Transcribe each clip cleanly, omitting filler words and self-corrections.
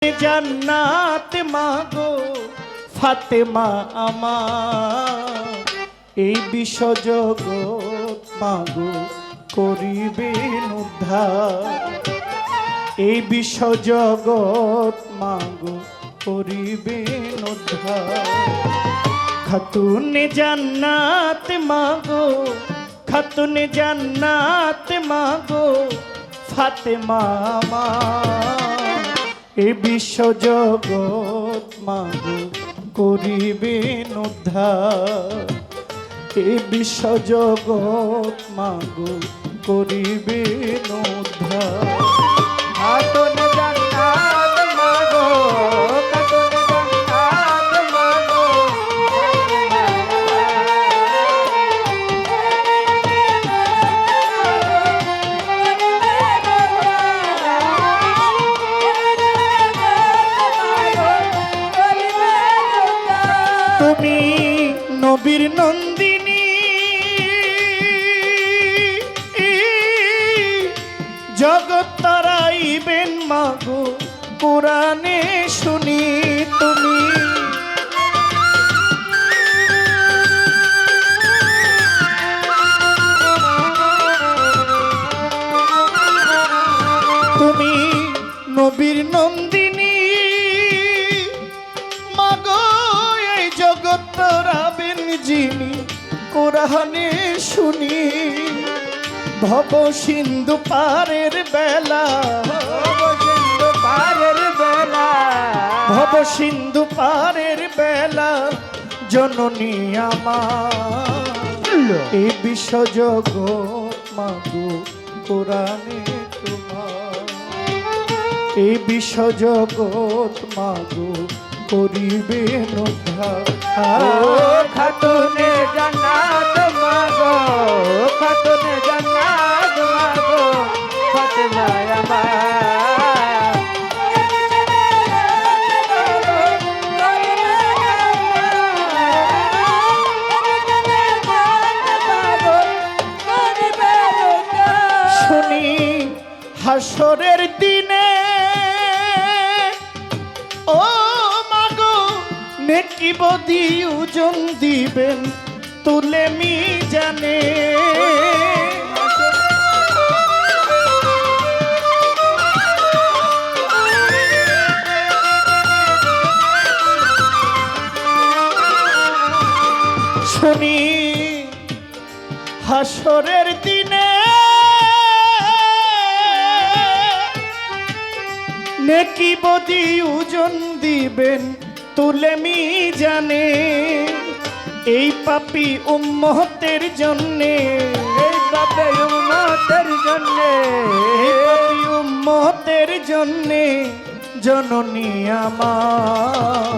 জান্নাত মাগো ফাতেমা আমার, এই বিশ্ব জগৎ মাগো করিবেন উদ্ধার, এই বিশ্ব জগৎ মাগো করিবেন উদ্ধার। খাতুনে জান্নাত মাগো, খাতুনে জান্নাত মাগো ফাতেমা আমার, এই বিশ্ব জগৎ মাগো করিবেন উদ্ধার, এই বিশ্ব জগৎ মাগো করিবেন উদ্ধার। খাতুনে জান্নাত মাগো, খাতুনে জান্নাত মাগো, তুমি নবীর নন্দিনী, জগৎ তারাইবেন মাগো কোরআনে শুনি। তুমি তুমি নবীর নন্দিনী মাগো, এই জগৎ তারাবেন যিনি কোরআনে শুনি। ভব সিন্ধু পারের বেলা, সিন্ধু পারের বেলা, ভব সিন্ধু পারের বেলা জননী আমার, এই বিশ্ব জগৎ মাগো কোরআনে তোমার, এই বিশ্ব জগৎ মাগো করিবেন উদ্ধার। খাতুনে জান্নাত মাগো, খাতুনে জান্নাত মাগো ফাতেমা আমার, শুনি হাসরের দিনে ও মাগো নেকি বদি ওজন দিবেন তুলে মিজানে। শুনি হাসরের দিনে নেকি বদি ওজন দিবেন তুলে মিজানে। এই পাপী উম্মতের জন্যে, এই পাপে উম্মতের জন্যে, এই পাপী উম্মতের জন্যে জননী আমার,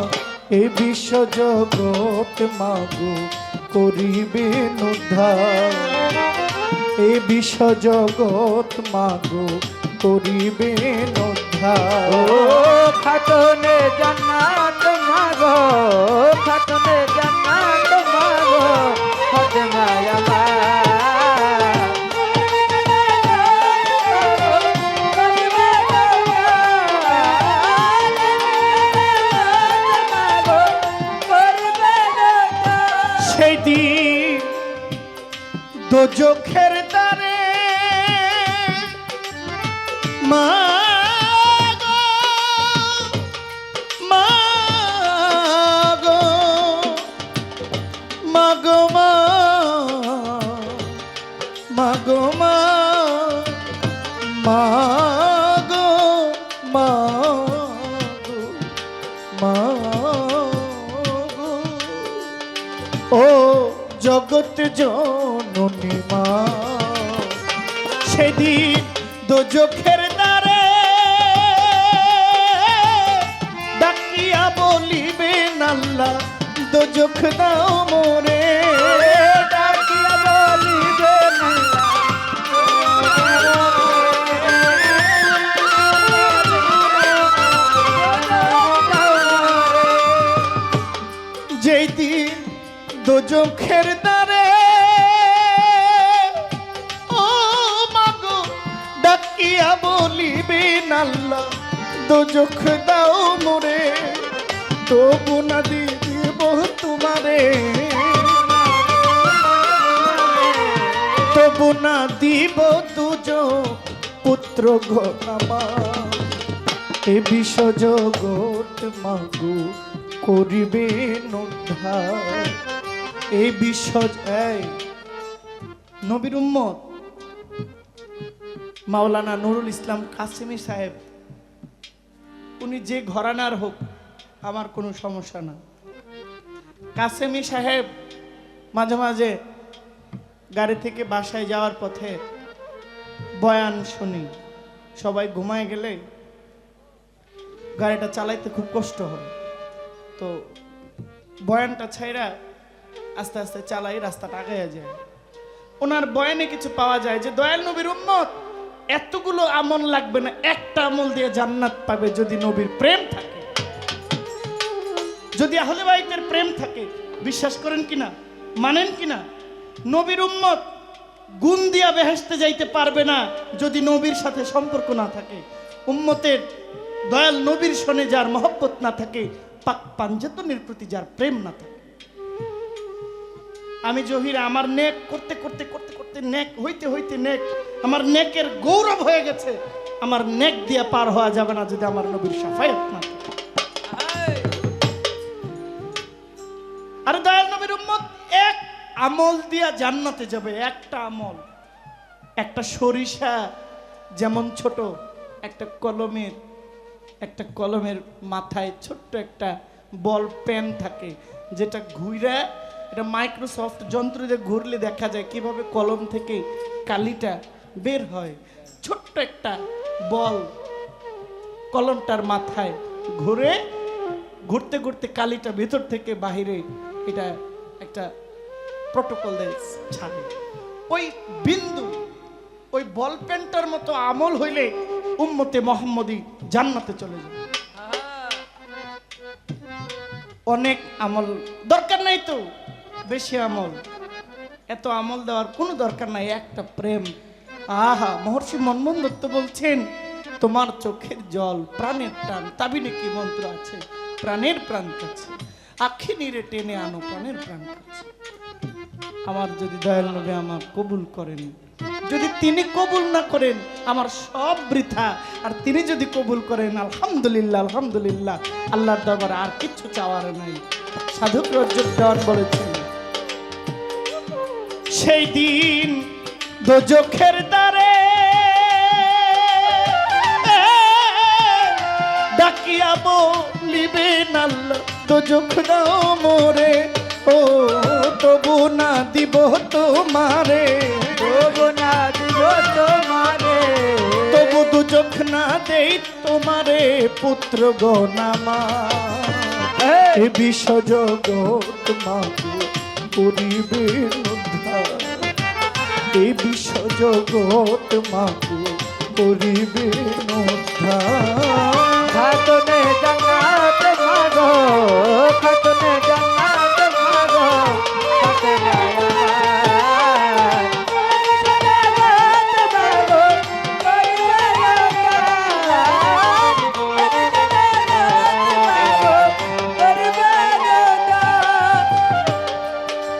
এই বিশ্ব জগৎ মাগো করিবেন উদ্ধার, এই বিশ্ব জগৎ মাগো করিবেন উদ্ধার। খাতুনে জান্নাত মাগো, খাতুনে জান্নাত মাগো ফাতেমা আমার, সেই দিন দোজখের দ্বারে মাগো, মাগো, মাগো, মাগো, মাগো, মাগো, মাগো, ও জগৎ জননী মা, সেদিন দোজখের দ্বারে ডাকিয়া বলিবেন আল্লাহ দোজখ দাও মোরে, ডাকিয়া বলিবেন যেই দিন দোজখের দ্বারে ও মাগো ডাকিয়া বলিবেন আল্লাহ দোজখ দাও মোরে, তবু না দিব তোমারে, তবু না দিব দুজখ পুত্র ঘনামা। এ বিশ্ব জগৎ মাগো করিবে উদ্ধার। এই বিশ্ব নবীর উম্মত মাওলানা নুরুল ইসলাম কাসেমি সাহেব, উনি যে ঘরানার হোক আমার কোনো সমস্যা না। কাসেমি সাহেব মাঝে মাঝে গাড়ি থেকে বাসায় যাওয়ার পথে বয়ান শুনি, সবাই ঘুমায় গেলে গাড়িটা চালাইতে খুব কষ্ট হয়, তো বয়ানটা ছাইরা আস্তে আস্তে চালাই, রাস্তাটা আগাইয়া যায়। ওনার বয়ানে কিছু পাওয়া যায় যে দয়াল নবীর উম্মত এতগুলো আমল লাগবে না, একটা আমল দিয়ে জান্নাত পাবে যদি নবীর প্রেম থাকে, যদি আহলে বাইতের প্রেম থাকে। বিশ্বাস করেন কিনা, মানেন কিনা? নবীর উম্মত গুণ দিয়া বেহেশতে যাইতে পারবে না যদি নবীর সাথে সম্পর্ক না থাকে। উম্মতের দয়াল নবীর সনে যার মহব্বত না থাকে, পাক পাঞ্জাতনের প্রতি যার প্রেম না থাকে। আমি জহির আমার নেক করতে করতে করতে করতে নেক হইতে হইতে নেক, আমার নেকের গৌরব হয়ে গেছে। আমার নেক দিয়ে পার হওয়া যাবে না যদি আমার নবীর শাফায়াত না থাকে। আর দয়াল নবীর উম্মত এক আমল দিয়া জান্নাতে যাবে, একটা আমল। একটা সরিষা যেমন ছোট, একটা কলমের মাথায় ছোট্ট একটা বল পেন থাকে, যেটা ঘুরে, এটা মাইক্রোসফট যন্ত্র দিয়ে ঘুরলে দেখা যায় কিভাবে কলম থেকে কালিটা বের হয়। ছোট্ট একটা বল কলমটার মাথায় ঘুরে, ঘুরতে ঘুরতে কালিটা ভেতর থেকে বাহিরে এটা একটা প্রটোকল দেয় ছাড়ে। ওই বিন্দু, ওই বল পেনটার মতো আমল হইলে উম্মতে মোহাম্মদী জান্নাতে চলে যাবে। অনেক আমল দরকার নাই তো, বেশি আমল, এত আমল দেওয়ার কোনো দরকার নাই, একটা প্রেম। আহা, মহর্ষি মনমোহন দত্ত বলছেন, তোমার চোখের জল প্রাণের টান, তাবিনে কি মন্ত্র আছে, প্রাণের প্রাণ কাছে, আখি নিরে টেনে আনো প্রাণের প্রাণ কাছে। আমার যদি দয়াল নবী আমার কবুল করেন, যদি তিনি কবুল না করেন আমার সব বৃথা, আর তিনি যদি কবুল করেন আলহামদুলিল্লাহ, আলহামদুলিল্লাহ, আল্লাহর দরবারে আর কিচ্ছু চাওয়ার নাই। সাধক রজ্জব দেওয়ান বলেছেন, সেই দিন দোজখের দ্বারে ডাকিয়া বলিবেন আল্লাহ, দোজখ দাও মোরে, ও তবু না দিব তোমারে, তবু না দিব তোমারে, তবু দোজখ না দেই তোমারে পুত্র গনামা। এ বিশ্ব জগৎ মাগো করিবে উদ্ধার, এ বিশ্ব জগৎ মাগো করিবে উদ্ধার। খাতুনে জান্নাত মাগো, খাতুনে জান্নাত মাগো, খাতুনে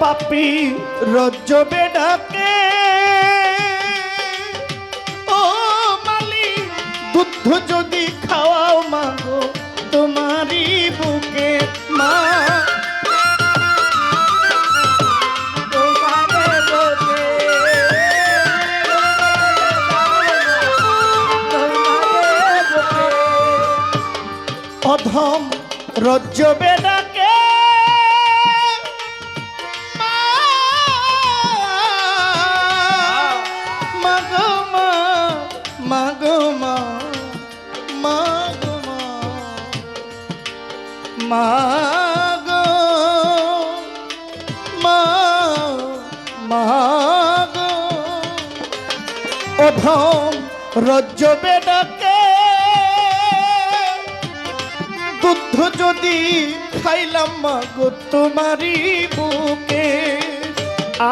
পাপি রজ্জবে ডাকে, ও মালিক দুধ যদি খাওয়াও মাগো তোমারই বুকে, মা অধম রজ্জবে ডাকে, মাগো মাগো অধম রজ্জবে ডাকে, দুধ যদি খাইলাম মাগো তোমারই বুকে,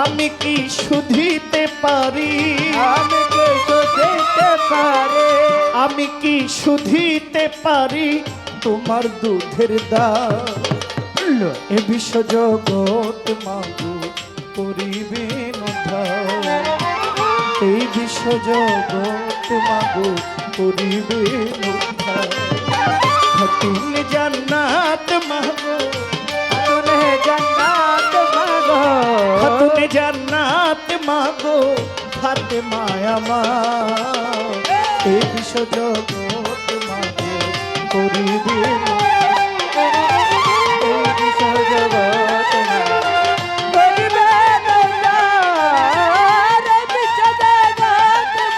আমি কি শুধিতে পারি, আমি কি শুধিতে শুধিতে পারে আমি কি শুধিতে পারি তোমার দুধের দাম এ বিশ্ব জগৎ মাগো করিবে উদ্ধার এই বিশ্ব জগৎ মাগো করিবে উদ্ধার খাতুন জান্নাত মাগো খাতুনে জান্নাত মাগো খাতুন জান্নাত মাগো ফাতেমা আমার এই বিশ্ব জগৎ মাগো করিবে এই বিশ্ব জগৎ করিবে উদ্ধার এই বিশ্ব জগৎ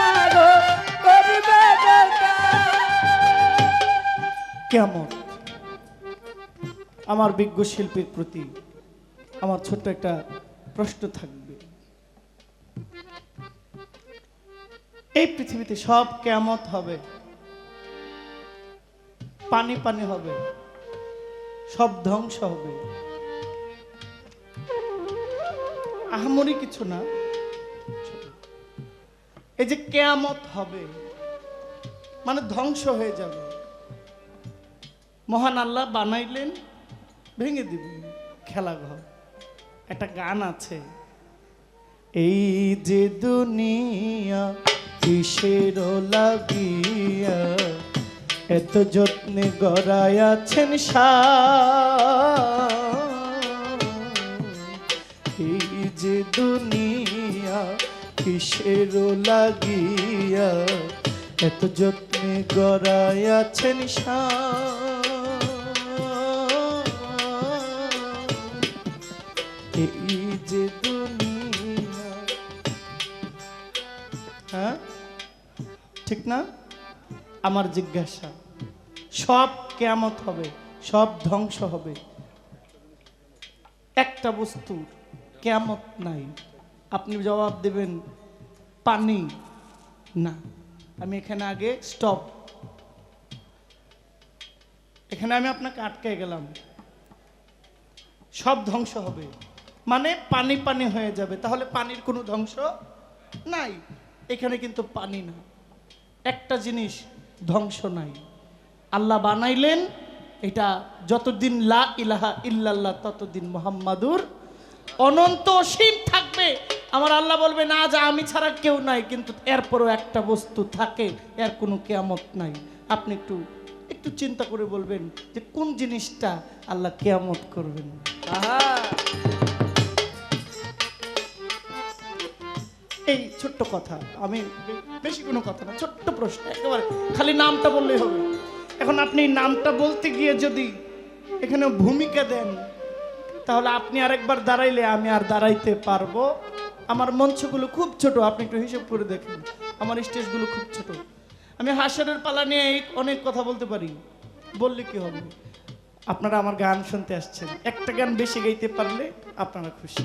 মাগো করিবে উদ্ধার কেমন আমার বিজ্ঞ শিল্পীর প্রতি আমার ছোট্ট একটা প্রশ্ন থাকবে এই পৃথিবীতে সব কেয়ামত হবে পানি পানি হবে সব ধ্বংস হবে আহামরি কিছু না এই যে কেয়ামত হবে মানে ধ্বংস হয়ে যাবে মহান আল্লাহ বানাইলেন ভেঙে দিবেন খেলাঘর একটা গান আছে এই যে দুনিয়া কিসের লাগিয়া এত যত্নে গড়াইয়াছেন এই যে দুনিয়া কিসের লাগিয়া এত যত্নে গড়াইয়াছেন এই যে দুনিয়া হ্যাঁ ঠিক না আমার জিজ্ঞাসা সব কিয়ামত হবে সব ধ্বংস হবে একটা বস্তু কিয়ামত নাই আপনি জবাব দেবেন পানি না আমি এখানে আগে স্টপ এখানে আমি আপনাকে আটকে গেলাম সব ধ্বংস হবে মানে পানি পানি হয়ে যাবে তাহলে পানির কোনো ধ্বংস নাই এখানে কিন্তু পানি না একটা জিনিস ধ্বংস নাই আল্লাহ বানাইলেন এটা যতদিন লা ইলাহা ইল্লাল্লাহ ততদিন মুহাম্মাদুর অনন্ত অসীম থাকবে আমার আল্লাহ বলবে না যা আমি ছাড়া কেউ নাই কিন্তু এরপরও একটা বস্তু থাকে এর কোনো কিয়ামত নাই আপনি একটু একটু চিন্তা করে বলবেন যে কোন জিনিসটা আল্লাহ কিয়ামত করবেন এই ছোট্ট কথা আমি বেশি কোনো কথা না ছোট্ট প্রশ্ন একেবারে খালি নামটা বললেই হবে এখন আপনি নামটা বলতে গিয়ে যদি এখানে ভূমিকা দেন তাহলে আপনি আরেকবার দাঁড়াইলে আমি আর দাঁড়াইতে পারবো আমার মঞ্চগুলো খুব ছোট আপনি একটু হিসেব করে দেখেন আমার স্টেজগুলো খুব ছোট আমি হাসরের পালা নিয়ে অনেক কথা বলতে পারি বললে কি হবে আপনারা আমার গান শুনতে আসছেন একটা গান বেশি গাইতে পারলে আপনারা খুশি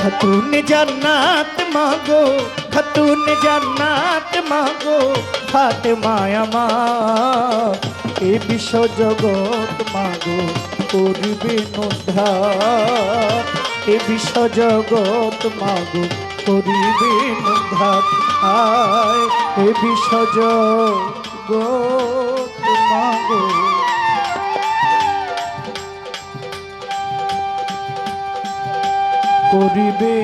খাতুন জান্নাত মাগো খাতুন জান্নাত মাগো ফাতেমা আমার এই বিশ্ব জগৎ মাগো করবে উদ্ধার এই বিশ্ব জগৎ মাগো করিবে উদ্ধার আয় এই বিশ্ব জগৎ মাগো করিবে